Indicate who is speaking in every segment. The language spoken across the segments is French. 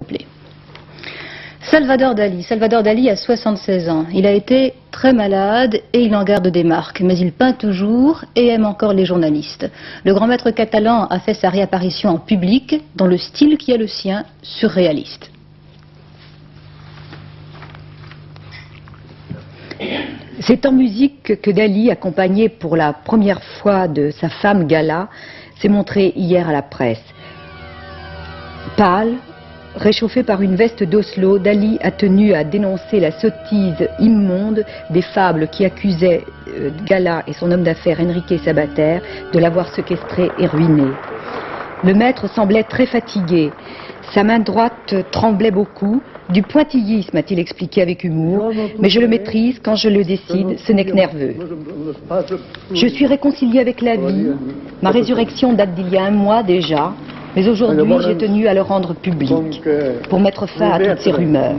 Speaker 1: plaît. Salvador Dali. Salvador Dali a 76 ans. Il a été très malade et il en garde des marques. Mais il peint toujours et aime encore les journalistes. Le grand maître catalan a fait sa réapparition en public dans le style qui est le sien, surréaliste.
Speaker 2: C'est en musique que Dali, accompagné pour la première fois de sa femme Gala, s'est montré hier à la presse. Pâle, réchauffé par une veste d'Oslo, Dali a tenu à dénoncer la sottise immonde des fables qui accusaient Gala et son homme d'affaires Enrique Sabater de l'avoir séquestré et ruiné. Le maître semblait très fatigué. Sa main droite tremblait beaucoup. Du pointillisme, a-t-il expliqué avec humour, mais je le maîtrise quand je le décide, ce n'est que nerveux. Je suis réconcilié avec la vie. Ma résurrection date d'il y a 1 mois déjà. Mais aujourd'hui, j'ai tenu à le rendre public, pour mettre fin à toutes ces rumeurs.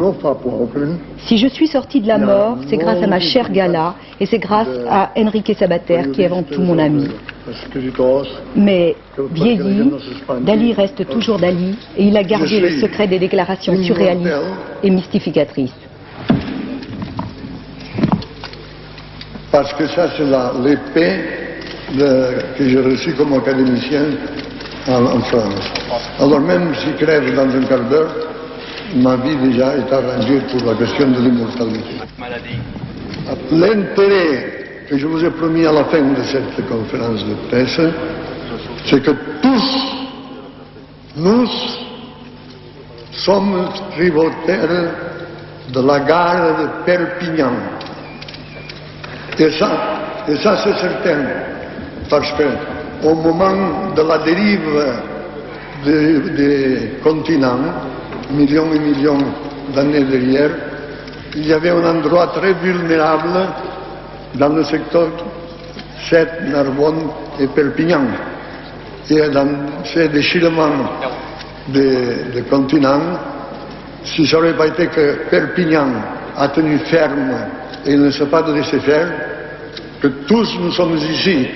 Speaker 2: Si je suis sorti de la mort, c'est grâce à ma chère Gala, et c'est grâce à Enrique Sabater, qui est avant tout mon ami. Mais, vieilli, Dali reste toujours Dali, et il a gardé le secret des déclarations surréalistes et mystificatrices.
Speaker 3: Parce que ça, c'est l'épée que j'ai reçue comme académicien en France. Alors même si crève dans un quart d'heure, ma vie déjà est arrangée pour la question de l'immortalité. L'intérêt que je vous ai promis à la fin de cette conférence de presse, c'est que tous, nous, sommes tributaires de la gare de Perpignan. Et ça c'est certain, parce que au moment de la dérive des continents, millions et millions d'années derrière, il y avait un endroit très vulnérable dans le secteur Sète, Narbonne et Perpignan. Et dans ces déchirements des continents, si ça n'aurait pas été que Perpignan a tenu ferme et ne s'est pas laissé faire, que tous nous sommes ici.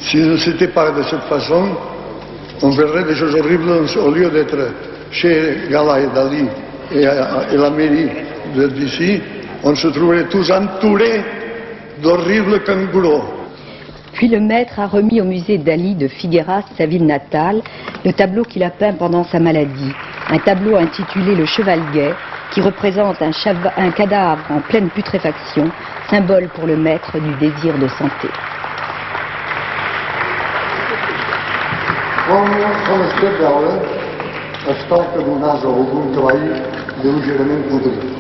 Speaker 3: Si ne c'était pas de cette façon, on verrait des choses horribles au lieu d'être chez Gala et Dali et la mairie d'ici, on se trouverait tous entourés d'horribles kangourous.
Speaker 2: Puis le maître a remis au musée Dali de Figueras, sa ville natale, le tableau qu'il a peint pendant sa maladie. Un tableau intitulé Le Cheval Gai, qui représente un cadavre en pleine putréfaction, symbole pour le maître du désir de santé.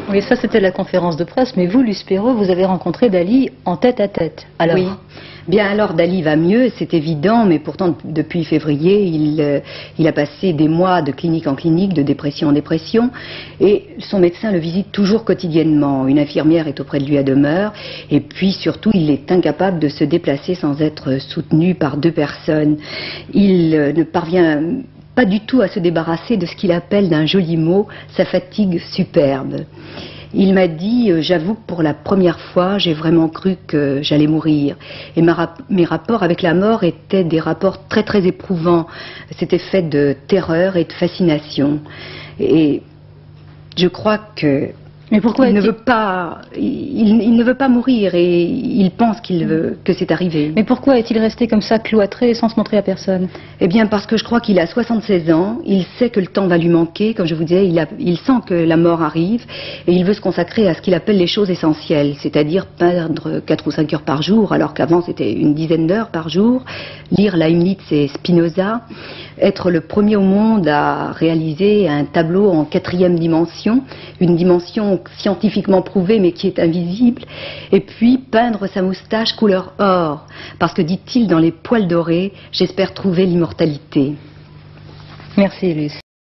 Speaker 1: Oui, ça c'était la conférence de presse, mais vous, Luce Perrault, vous avez rencontré Dali en tête à tête. Alors...
Speaker 2: Oui. Bien alors Dali va mieux, c'est évident, mais pourtant depuis février, il a passé des mois de clinique en clinique, de dépression en dépression, et son médecin le visite toujours quotidiennement. Une infirmière est auprès de lui à demeure, et puis surtout il est incapable de se déplacer sans être soutenu par 2 personnes. Il ne parvient pas du tout à se débarrasser de ce qu'il appelle d'un joli mot, sa fatigue superbe. Il m'a dit, j'avoue que pour la première fois, j'ai vraiment cru que j'allais mourir. Et mes rapports avec la mort étaient des rapports très très éprouvants. C'était fait de terreur et de fascination. Et je crois que...
Speaker 1: Mais pourquoi
Speaker 2: il ne veut pas mourir et il pense que c'est arrivé.
Speaker 1: Mais pourquoi est-il resté comme ça, cloîtré, sans se montrer à personne?
Speaker 2: Eh bien parce que je crois qu'il a 76 ans, il sait que le temps va lui manquer, comme je vous disais, il sent que la mort arrive et il veut se consacrer à ce qu'il appelle les choses essentielles, c'est-à-dire peindre 4 ou 5 heures par jour, alors qu'avant c'était une dizaine d'heures par jour, lire Leibniz et Spinoza, être le premier au monde à réaliser un tableau en 4e dimension, une dimension scientifiquement prouvée mais qui est invisible, et puis peindre sa moustache couleur or, parce que dit-il, dans les poils dorés, j'espère trouver l'immortalité.
Speaker 1: Merci Luce.